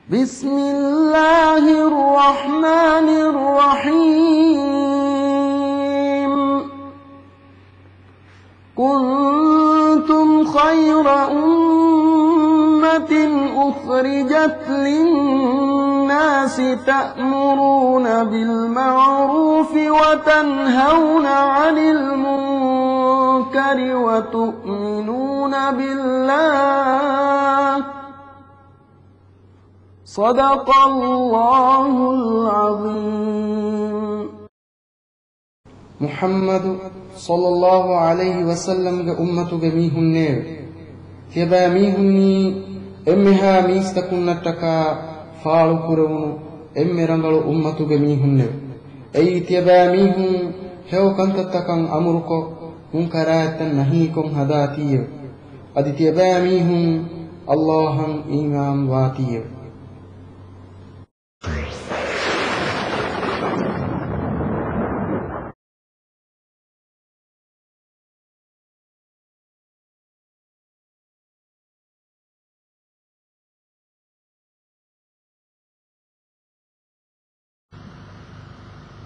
بسم الله الرحمن الرحيم. كنتم خير أمة أخرجت للناس تأمرون بالمعروف وتنهون عن المنكر وتؤمنون بالله. صدق الله العظيم. محمد صلى الله عليه وسلم أمة ميهن تبا ميهني امها ميستكنتكا فالو كرون امرنغل أمة ميهن اي تبا ميهن هو كنتتكن امركو منكرات نهيكم هداتي ادي تبا ميهن اللهم إيمان واتي.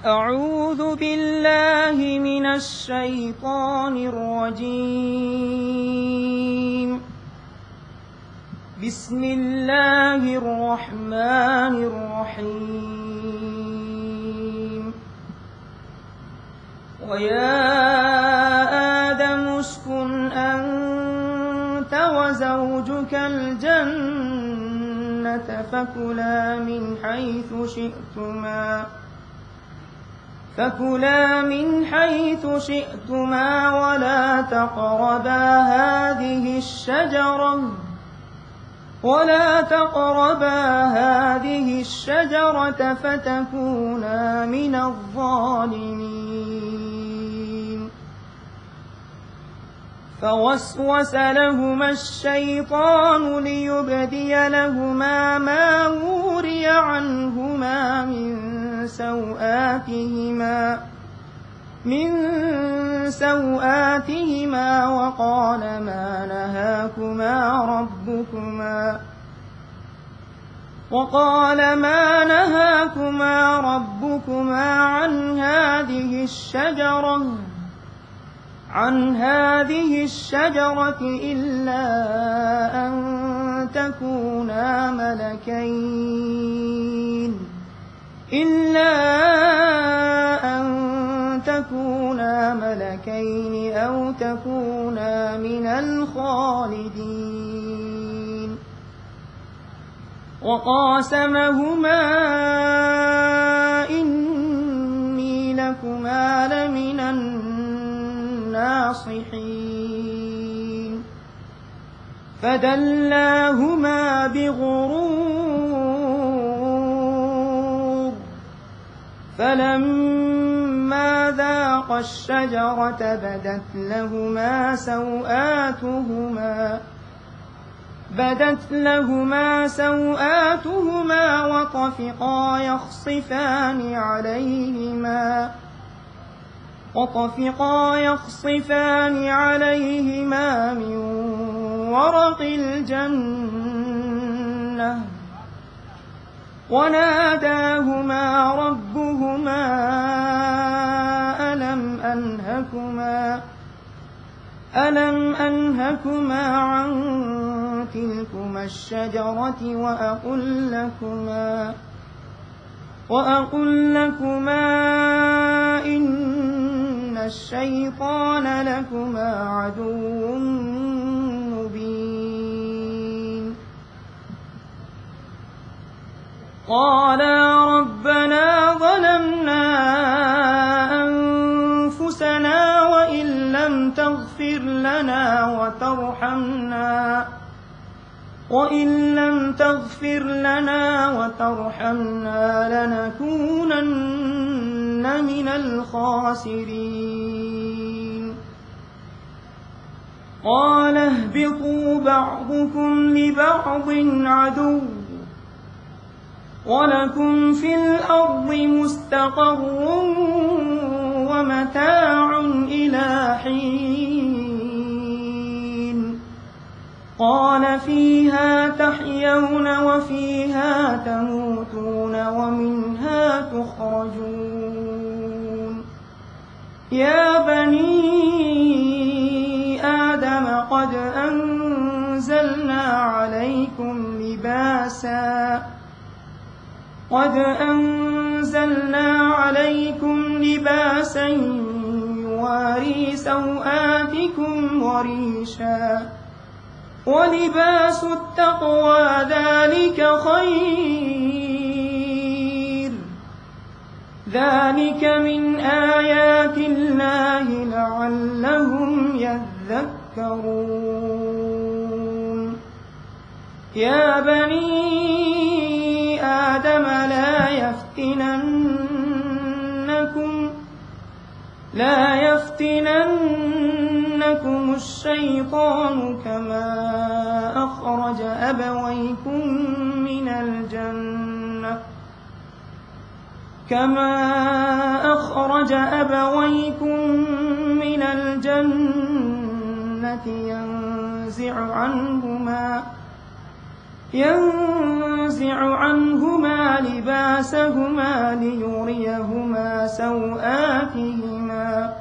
أعوذ بالله من الشيطان الرجيم. بسم الله الرحمن الرحيم. ويا آدم اسكن أنت وزوجك الجنة فكلا من حيث شئتما ولا تقربا هذه الشجرة فتكونا من الظالمين. فوسوس لهما الشيطان ليبدي لهما ما وري عنهما من سوآتهما وقال ما نهاكما ربكما عن هذه الشجرة إلا أن تكونا ملكين أو تكونا من الخالدين. وقاسمهما إني لكما لمن الناصحين. فدلاهما بغرور فلما ذاقا الشجرة بدت لهما سوآتهما وطفقا يخصفان عليهما من ورق الجنة وناداهما ربهما ألم أنهكما عن تلكما الشجرة وأقل لكما إن الشيطان لكما عدو مبين. قالا ربنا ظلمنا أنفسنا وإن لم تغفر لنا وترحمنا لنكونن من الخاسرين. قال اهبطوا بعضكم لبعض عدو ولكم في الأرض مستقر ومتاع إلى حين. قال فيها تحيون وفيها تموتون ومنها تخرجون يا بني آدم قد أنزلنا عليكم لباسا يواري سوآتكم وريشا ولباس التقوى ذلك خير ذلك من آيات الله لعلهم يذكرون يا بني آدم لا يفتننكم الشيطان كما أخرج أبويكم من الجنة ينزع عنهما لباسهما ليريهما سوآتهما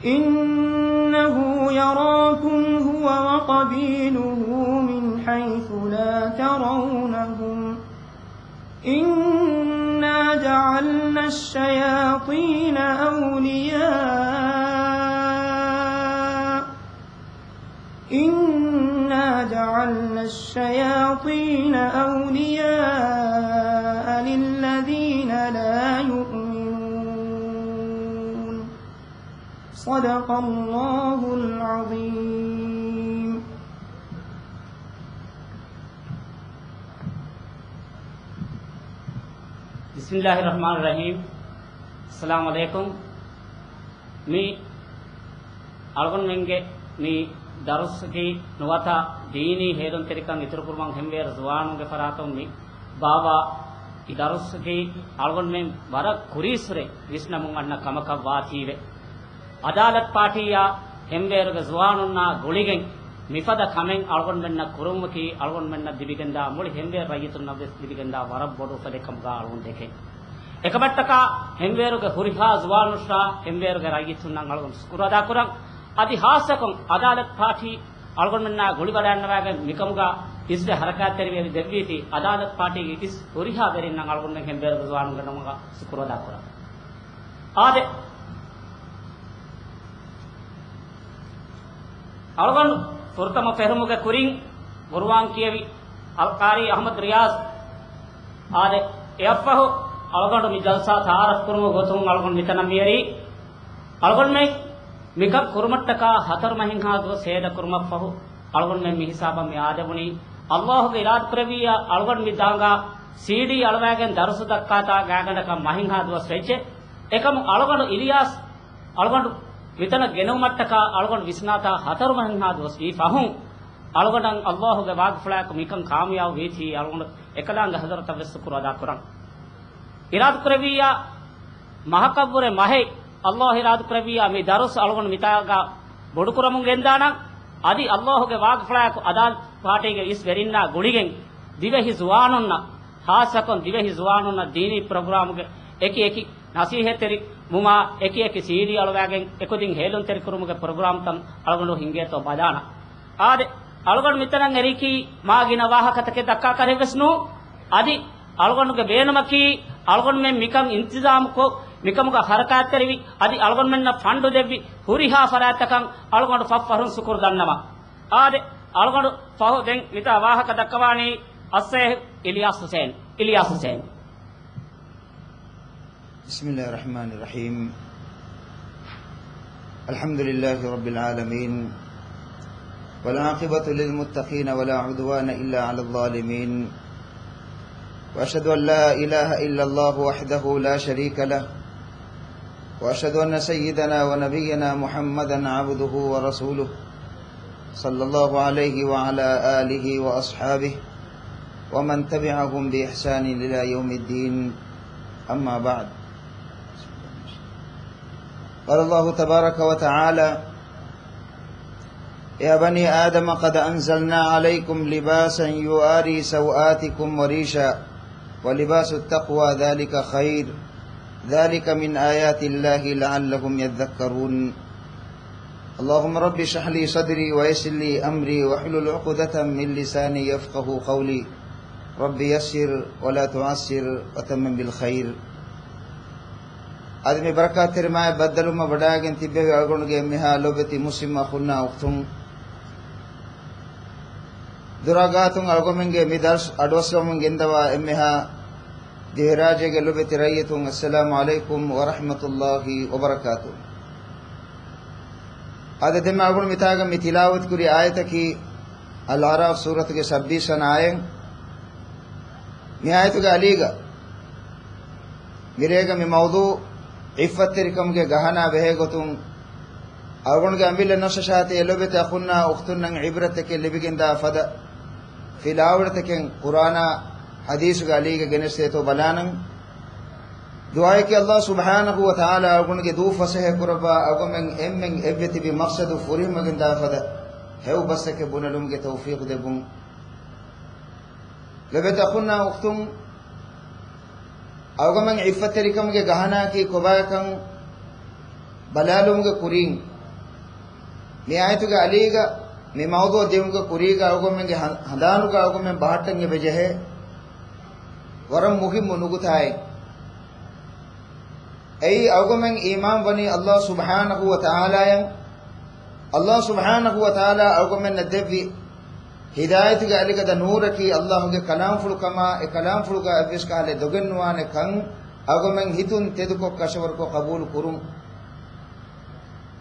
إنه يراكم هو وقبيله من حيث لا ترونهم إنا جعلنا الشياطين أولياء للذين لا يؤمنون صدق الله العظيم بسم الله الرحمن الرحيم السلام عليكم me algon menge mi daruski nuwata dini hedon terikan itur kurman hember zuwanu ge faratom mi baba i daruski algon men bara kurisre visnamun anna kamaka wathive adalat partiya hember ge zuwanunna guligen mifada kamen algon menna kurumki algon menna dibigenda muli hember rayitunna ves dibigenda warab bodu fade kamga algon deke ekabattaka hemberuge huriha zuwanusha hemberuge rayitunna algon skurada kurang adi hasakon adalat party algon menna goli badannawaga mikamuga isde harakat terwe devviti adalat party ge is huriha berinna algon men hemberuge zuwanu ganamaga skurada kurang ade algon furtama ferumuge kuring gurwan kiyevi alqari ahmad riyaz ade eaffahu algon mi jalsa taaraf kurumu gotum algon mitana miyari algon me mika kurumattaka hatar mahinha do seda kurumaffahu algon me mi hisaba mi adabuni allah ge irad praviya algon mi danga cd alwagen darusu dakkata gagandaka mahinha do sveche ekam algon ilyas algon mitana genumattaka algon visnata hatar mahinha do swi fahum algon allah ge wag flak mikan kamiyav vethi algon ekadanga hadarata vesukuru ada kurang irad praviya mahakabure mahe Allah irad praviya mi darus algon mitaga bodu kuramun gendana adi Allah ge wag flak adal paatege is verinna guligen divehi zuwanonna hasakon divehi zuwanonna dini program ge eki nasiheteri muma eki cd alwagen ekodin helon teri kurumuge program tam algon hinge to badana ade algon mitanan eriki magina wahakatake dakka karevesnu adi algon ge beenamaki algon men mikam intizam ko mikamuga harakat tervi adi algon menna fandu devvi huriha faratakan algon faffarun sukur dannama ade algon fahu den mita wahaka dakkawani asse Ilyas Hussein بسم الله الرحمن الرحيم الحمد لله رب العالمين والعاقبة للمتقين ولا عدوان إلا على الظالمين وأشهد أن لا إله إلا الله وحده لا شريك له وأشهد أن سيدنا ونبينا محمدا عبده ورسوله صلى الله عليه وعلى آله وأصحابه ومن تبعهم بإحسان إلى يوم الدين أما بعد قال الله تبارك وتعالى يا بني آدم قد أنزلنا عليكم لباسا يواري سوآتكم وريشا ولباس التقوى ذلك خير ذلك من آيات الله لعلهم يذكرون اللهم رب اشرح لي صدري ويسر لي أمري واحلل عقدة من لساني يفقه قولي رب يسر ولا تعسر وتمم بالخير آدمی برکات ترمائے بدلو میں بڑاگن تبے اگن گے مہا لوبتی مسلم خنا اختم دراغاتن اگمنگے میدرس اڈوسومنگے اندوا امہا دہراجے گے لوبتی رایتن السلام علیکم ورحمۃ اللہ وبرکاتہ آدھے دم اگن متاگم می تلاوت کری آیت کی الاعراف سورت کے 26 آئیں می آیت کے علی گا میرے گا می موضوع عفت ترکم کے گہنا بہے گتم اگن کے امبل نششات لوبت اخنا اختن عبرت کے لبگندا فد فلاورت کے قرآن حدیث کا علی کے گنستے تو بلانن دعائے کہ اللہ سبحانہ و تعالی اگن کے دو فسح قربا اگمن امن ابت بھی مقصد فریم گندا فد ہے بس کے بنلم کے توفیق دے بن لوبت اخنا اختن اوگمن عفت ترکم کے گہنا کی کباکن بلالم کے کرین می آیت کے علی گا می موضوع دیوں کے کری گا اوگمن کے ہندانو کا اوگمن باہٹن کے بجہ ہے ورم مہم نگتائے ای اوگمن ایمان بنی اللہ سبحانہ و تعالی اوگمن ندوی ہدایت کے علی کا نور کی اللہ کے کلام فل کما کلام فل کا ابس کا لے دگنوان کھن اگمن ہتن تید کو کشور کو قبول کروں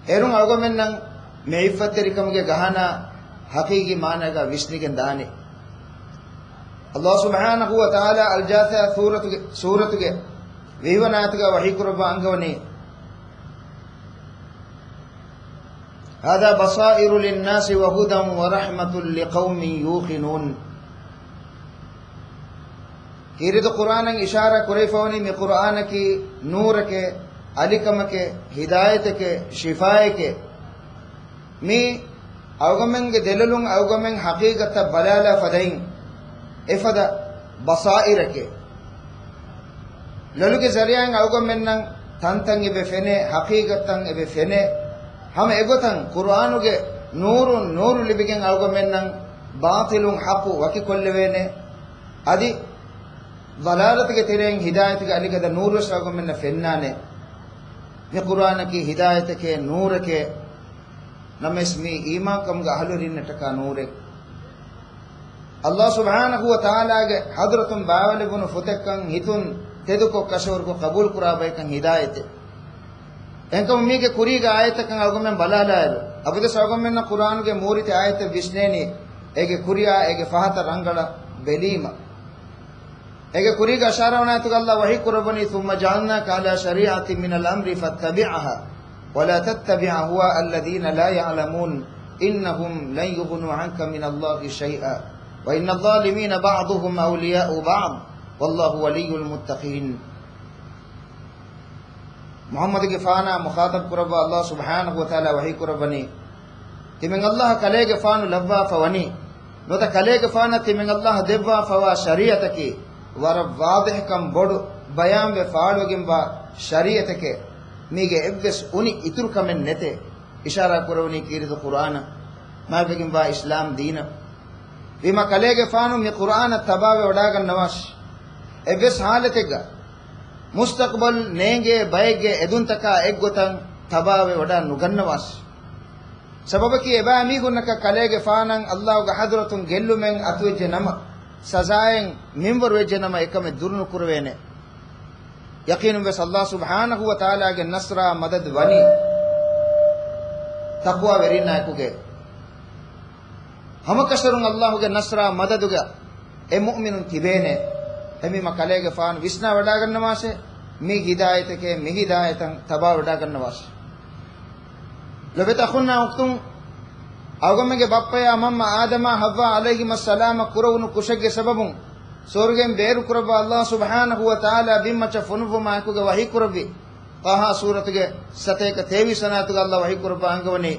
ایرون اگمن نن معرفت رکم کے گہنا حقیقی معنی کا وشنی کے دانے اللہ سبحانہ و تعالی الجاثہ سورت کے ویونات کا وحی قربا انگونی هذا بصائر للناس وهدى ورحمة لقوم يوقنون کیرد قرآن اشارہ قریفونی میں قرآن کی نور کے علکم کے ہدایت کے شفائے کے می اوگمن کے دللون اوگمن حقیقت بلالا فدین افد بصائر کے للو کے ذریعہ اوگمن تنتنگ بفنے حقیقتن بفنے ہم اگوتن قرآن کے نور لبگن اوگمن باطل حق وکی کلوینے ادی ضلالت کے تیریں ہدایت کے علی کا نور رس اوگمن فنانے یہ قرآن کی ہدایت کے نور کے نمسمی ایمان کم گا حلورین ٹکا نور اللہ سبحانہ و تعالی کے حضرتم باول بن فتکن ہتن تیدو کو کشور کو قبول کرا بے کن ہدایت انکم امی کے کری کا آیت کن اوگمن بلا لائل اب دس اوگمن قرآن کے موریت آیت بشنینی ایک کریا ایک فہت رنگڑا بلیما ایک کری کا اشارہ ہونا ہے تو اللہ وحی قربنی ثم جعلنا کالا شریعت من الامر فاتبعها ولا تتبع هو الذين لا يعلمون انهم لن يغنوا عنك من الله شيئا وان الظالمين بعضهم اولياء بعض والله ولي المتقين محمد کے فانا مخاطب قربا اللہ سبحانہ و تعالی وحی قربنی تمن اللہ کلے کے فان لبا فونی نو تا کلے کے فانا تمن اللہ دبا فوا شریعت کی ور واضح کم بڑ بیان و فاڑو گمبا شریعت کے میگے ابس انی اتر کمن نتے اشارہ قرونی کیرد قرآن ما بگمبا اسلام دین بما کلے کے فانو می قرآن تبا وڈاگن نواش ابس حالت گا مستقبل نینگے بیگے ادن تکا اگوتن تباوے وڈا نگنواس سبب کی ابا امیگو نکا کلیگ فانن اللہ کا حضرتن گلو من اتوی جنم سزائیں ممبر وی جنم اکم درن کروینے یقین بس اللہ سبحانہ و تعالی کے نصرہ مدد ونی تقوی ورینا کو گے ہم کشرن اللہ کے نصرہ مدد گا اے مؤمن تبینے ہمی مکلے کے فان وسنا وڈا کرنوا سے می ہدایت کے می ہدایت تبا وڈا کرنوا سے لبت اخنا اختم اوگم کے باپا یا مما آدم حوا علیہم السلام قرون کشگ سبب سورگم بیر قرب اللہ سبحانہ و تعالی بمچ فنو ما کو وحی قربی قہا سورت کے ستے کے تیوی سنات اللہ وحی قرب انگونی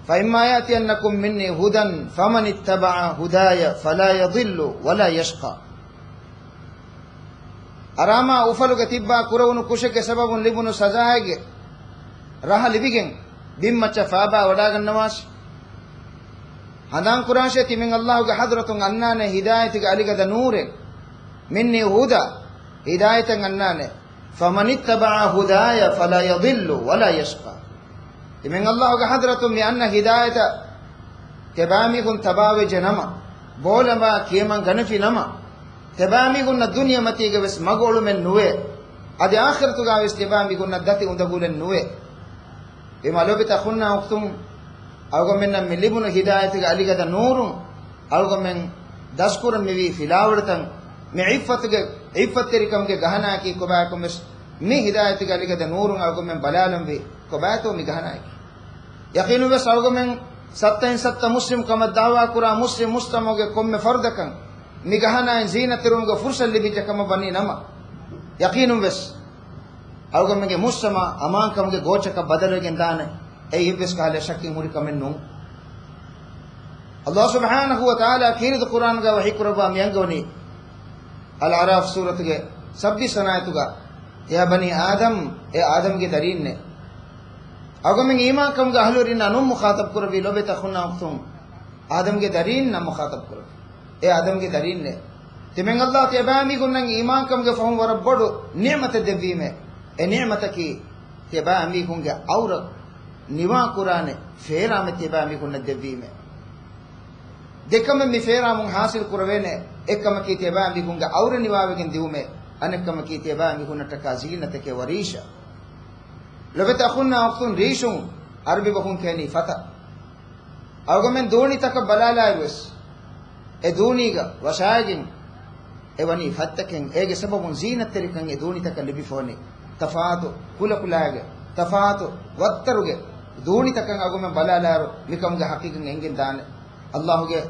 فإما يأتينكم مني هدى فمن اتبع هداي فلا يضل ولا يشقى أراما أفلق تبا كرون كشك سبب لبن سزاهج رها لبيجن بمچ فابا وداغن نواش هدان قرانشه تمن الله حضرة أنان هدايتك عليك نور مني هدى هداية أنان فمن اتبع هداي فلا يضل ولا يشقى تمن الله حضرة لأن هداية تبامي كن تباوي جنما بولما كيمن غنفي نما تبامي كن الدنيا متيجة بس مقول من نوى أدي آخر تجاوز تبامي كن الدتي وندقول النوى بما لو بتأخذنا وقتم أوغا من مليبون هداية عليك نور أوغا من دسكور مبي فلاورتن معفتك عفتركم كجهنا كي كباكم بس مي هداية عليك نور أوغا من بلالم بي كباتو مي جهنا كي يقينو بس أوغا من ستين ست مسلم كم الدعوة كرا مسلم أوغا كم فردكن مي جهنا زينة ترونغ فرصة اللي بيجا كم بني نما يقينو بس أوغا من مسلم أمان كم كجوتش كبدل جندانه أي بس قال شكي موري كمنو الله سبحانه وتعالى كيرد القرآن کا وحی قربا میانگونی العراف سورت کے سبدی سنایتو کا یا بنی آدم اے آدم کے درین نے اگر میں ایمان کم کا حلورین نم مخاطب کربی لو بیتا خنا اختم آدم کے درین نم مخاطب کربی اے آدم کے درین نے تمہیں اللہ تیبامی کننگ ایمان کم کے فہم ورب بڑو نعمت دیوی میں اے نعمت کی تیبامی کنگے اورک निवा कुरान फेरा में तेबा मी को नदवी में देखम में फेरा मुंग हासिल कुरवेने एकम की तेबा मी को और निवा के दिउ में अनकम की तेबा मी को नटका जीनत के वरीशा लबत अखुना अखुन रीशु अरबी बहुन कहनी फता अवगमन दोनी तक बलाला बस ए दोनी का वसाजिन ए वनी फतकन एगे सबब जीनत तरिकन ए दोनी तक लिबिफोनी तफातो कुला कुलागे तफातो वत्तरुगे दोनी तकंग अगो में बलालारो मिकम गे हकीकन एंगिन दान अल्लाह गे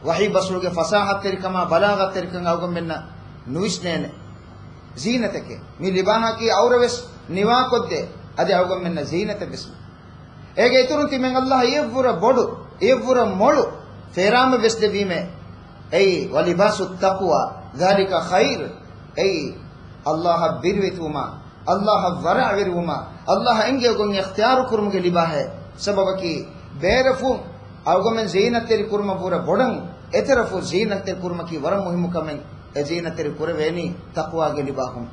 वही बसरुगे फसाहत तरिकमा बलागत तरिकन अगो में ना नुइस्नेने जीनत के मी लिबाहा की औरवेस निवा कोदे अदे अगो में ना जीनत बिस्म एगे इतुरुति में अल्लाह येवुर बोडु येवुर मोळु फेराम बिस्दे बी में ऐ वलिबासु तक़वा ज़ालिका खैर ऐ अल्लाह बिरवितुमा अल्लाह वरा विरुमा अल्लाह इंगे को इख्तियार कुर्म के लिबा है सबब की बेरफु अवगमन जीनत तेरी कुर्म पूरा बोडंग एतरफु जीनत तेरी कुर्म की वरम मुहिम कमें ए जीनत तेरी कुरवेनी तक़वा के लिबा हम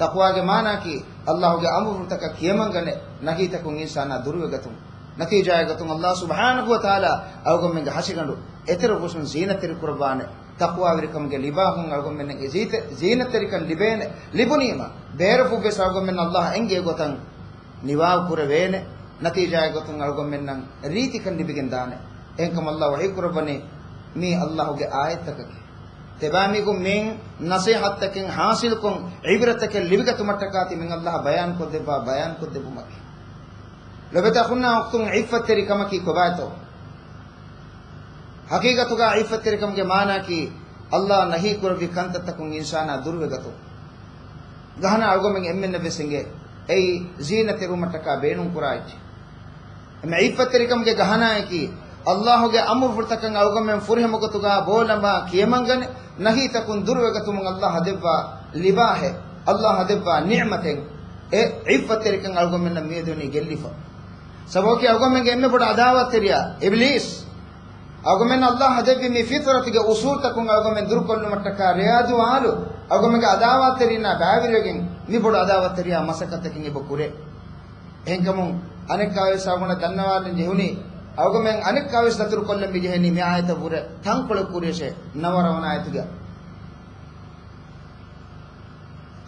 तक़वा के माना की अल्लाह के अमर तक कियमंगने नहीं तक इंसाना दुर्वगतुम नतीजा गतुम अल्लाह सुब्हानहु व तआला अवगमन के हसिगंडु एतरफु जीनत तेरी कुर्बाने तक़वा विरकम के लिबा हम अवगमन के जीनत तेरी कन लिबेने लिबुनीमा बेरफु बेस अवगमन अल्लाह इंगे गोतंग निवाव कुरवेने नतीजा गतुम अवगमन नंग रीति कन लिबिगन दाने एंकम अल्लाह वही कुरबने मी अल्लाह के आयत तक तेबामी को मिंग नसीहत तक हासिल को इबरत के लिबिगत मटकाती मिंग अल्लाह बयान को देबु मकी लबता खुन्ना वक्तुम इफ़त तेरी कम की कुबातो हकीकत का इफ़त तेरी कम के माना की अल्लाह नहीं कुरबी कंत तक इंसाना दुर्वगतो गहना अगो मिंग एम्मेन नबी सिंगे ऐ जीनत रुमटका बेनु कुराइच मैं इफ़त तेरी कम के गहना है कि अल्लाह के अमर फुर्तकंग अवगम में फुरहम को तुगा बोलमा कियमंगन नहीं तकुन दुर्वगतुम अल्लाह दिबा लिबा है अल्लाह दिबा निअमतें ए इफ़त तेरी कंग अवगम में नमीदुनी गेलिफा सबो के अवगम में एम्मे बड़ा अदावत तेरिया इब्लिस अवगम में अल्लाह दिबी मी फितरत के उसूल तकुंग अवगम में दुर्कोल मटका रियादु आलु अवगम के अदावत तेरिना बाविरगिन मी बड़ा अदावत तेरिया मसकत के बकुरे हेंकमु अनेक कावे सागुण धन्यवाद जेहुनी अवगमें अनेक काविस दतुर कोल्लम बिजेहनी में आयत पूरे थंकड़ पूरे से नवरवन आयतुगा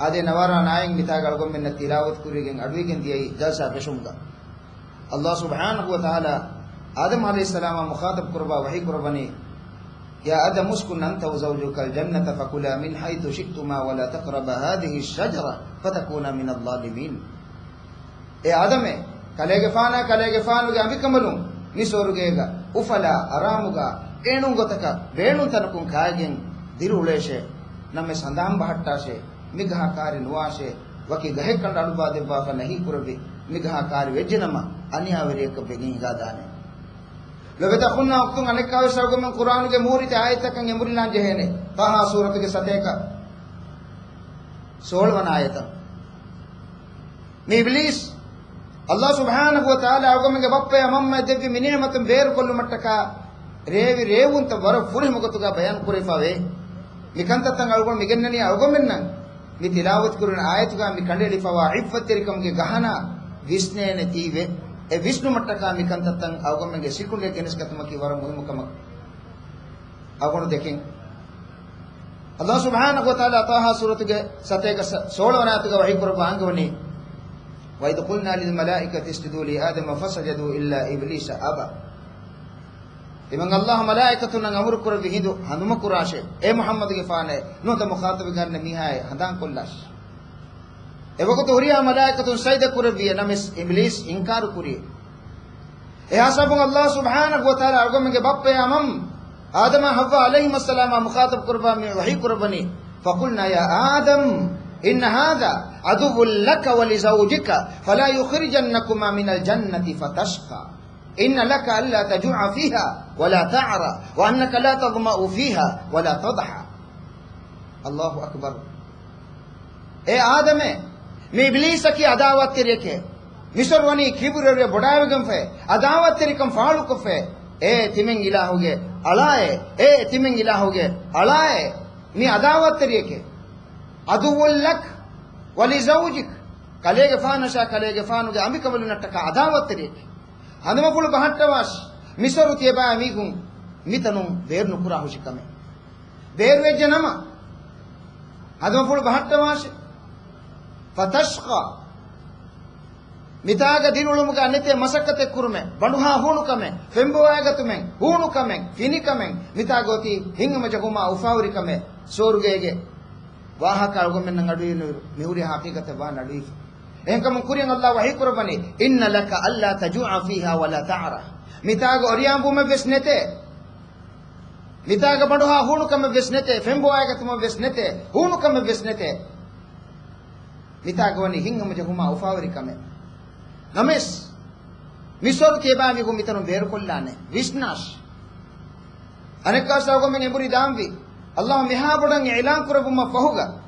आदे नवरवन आयंग बिताग अवगमें न तिलावत कुरेगें अडवीगें दियई जलसा पेशुमगा अल्लाह सुब्हानहु व तआला आदम अलैहिस्सलाम मुखातब कुरबा वही कुरबनी या आदम उस्कुन अंत व ज़ौजुकल जन्नत फकुला मिन हैतु शिक्तुमा व ला तक़रबा हादिहि शजरा फतकूना मिनल ज़ालिमीन ए आदम कलेगे फान गे अबिकमलुं निसोरुगेगा उफला अरामुगा एणुगतक बेणु तनकुं कायගෙන් दिरुलेशे नमे संदाम बहट्टाशे मिगहा कार्य नुआशे वकी गहे कंड अणुबा देबा नहीं कुरबी मिगहा कार्य वेजनम अन्यावरेक बेगिंगा दाने lobeta khunna uktun anekkawe sargum Qur'an ge murite ayatakan emurilan jehene taha suratu ge sateka 16 wana ayata me iblis Allah subhanahu wa ta'ala agomge bappe amamme devvi minematum beer kollu mattaka revi revunta war furimugotuga bayan kurifave mikantatan algon migennani algomennan mi tilawat kurun ayatuga mi kandeli fawa iffatirikam ge gahana visnene tive e Vishnu mattaka mikantatan awgomenge sikunde geneskatumaki war muhimukam awgonu dekin Allah subhanahu wa ta'ala taha suratuge sateka 16 wanatuga wahi kurba angawani wa id qulna lil malaikati isjudu li adama fasajadu illa iblisa aba imang Allah malaikatun amur kurbi hindu hanuma kurashe e Muhammad ge faane no ta mukhatab garne mihaye handan kollash evako toriya malaikatun sayda kurbi namis iblis inkar kuri e hasabun Allah subhanahu wa ta'ala agomenge bappe amam adama havva alayhim assalam mukhatab kurba mi wahi kurbani faqulna ya adam inna hadha aduwwun laka wa li zawjika fala yukhrijannakuma min al-jannati fatashqa inna laka alla tajua fiha wa la ta'ra wa annaka la tadma'u fiha wa la tadha Allahu akbar e adame me iblis ki adawat tereke misarwani kibure bodavegam fe adawat terikam faalu ko fe e timen ilahuge alaye mi adawat tereke aduwwul lak wa li zawjik kalege faanasha kalege faanuge ambikabalu nattaka adawat tereke hanuma pulu bahattawas misaru tieba migun mitanum beernu kura hushikame beerwe janama hanuma pulu bahattawas fatashqa mitaga dirulumuga anete masakkate kurume banduha hunukame femboagatumen hunukame finikamen mitagoti hingama jaguma ufaurikame sorugege wahaka algomen ngaduyinu mihuri haqiqate wa nadi enkam kuriyan Allah wahi kurabani inna laka alla tajua fiha wala ta'ra mitaga oriyambume vesnete mitaga banduha hunukame vesnete femboagatume vesnete hunukame vesnete mitagoni hingama jaguma ufaurikame namis misor keba mi ko mitanu ber kollane vishnash anekka sago men eburi damvi Allah miha bodan elan kurabuma fahuga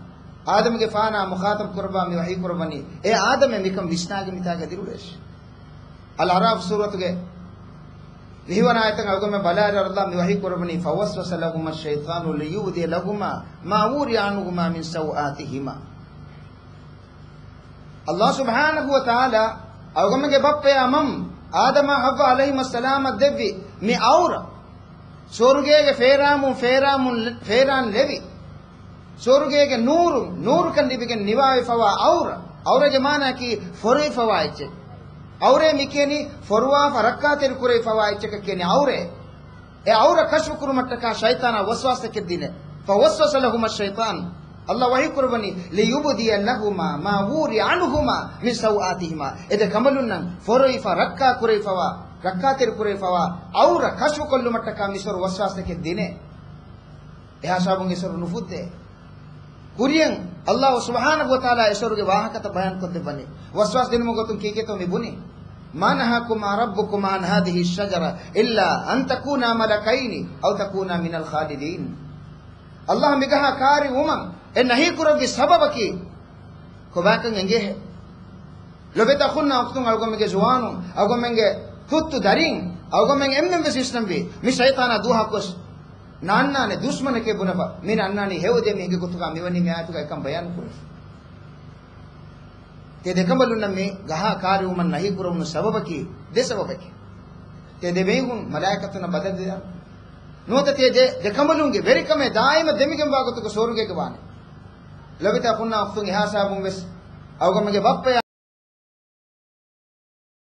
adam ge faana mukhatab kurba mi wahi kurbani e adam mikam vishnage mitaga dirulesh al araf suratu ge nihwana ayatan agome balare Allah mi wahi kurbani fawaswasa lahum ash-shaytanu liyudi lahum ma wuri'anuhuma min sawatihima Allah subhanahu wa ta'ala awgamege bappe amam adama havva alayhim assalam devvi mi aura sorugege feran levi sorugege nur kan dibige niwawe fawa aura jamana ki forei fawa iche aure mikeni forwa farakka ter kurei fawa iche keni aure e aura kashf kurumattaka shaytana waswasa keddine fa waswasa lahum ash-shaytan Allah wahi kurbani liyubdi lahuma ma wuri anhuma min sawatihima ede kamalunnan foroi fa rakka kurei fawa rakka ter kurei fawa aura kashf kollu mattaka misor waswasa keddine e hasabun isor nufudde kuriyan Allah subhanahu wa ta'ala isoruge wahakata bayan kodde bani waswas dinu gotun kike to mi buni manahakuma rabbukum an hadhihi ash-shajara illa an takuna malakaini aw takuna min al-khalidin Allah migaha kari umam enahi kurogi sababaki kobakan enge lobeta khunna uktun algomege juwanu algomenge tuttu darin algomenge emmembe system bi mi shaytana duha kos nannane dushmane ke bunaba min annani hewde mege kutuga miwani me ayatuga ekam bayan kuru te dekambalunna me gaha kari uman nahi kurunu sababaki de sababaki te debegun malaikatuna badadya nota te dekambalunge verikame daima demigem wagotuga soruge ke bane lobita kunna uktun ihasa bum bes awgamege bappe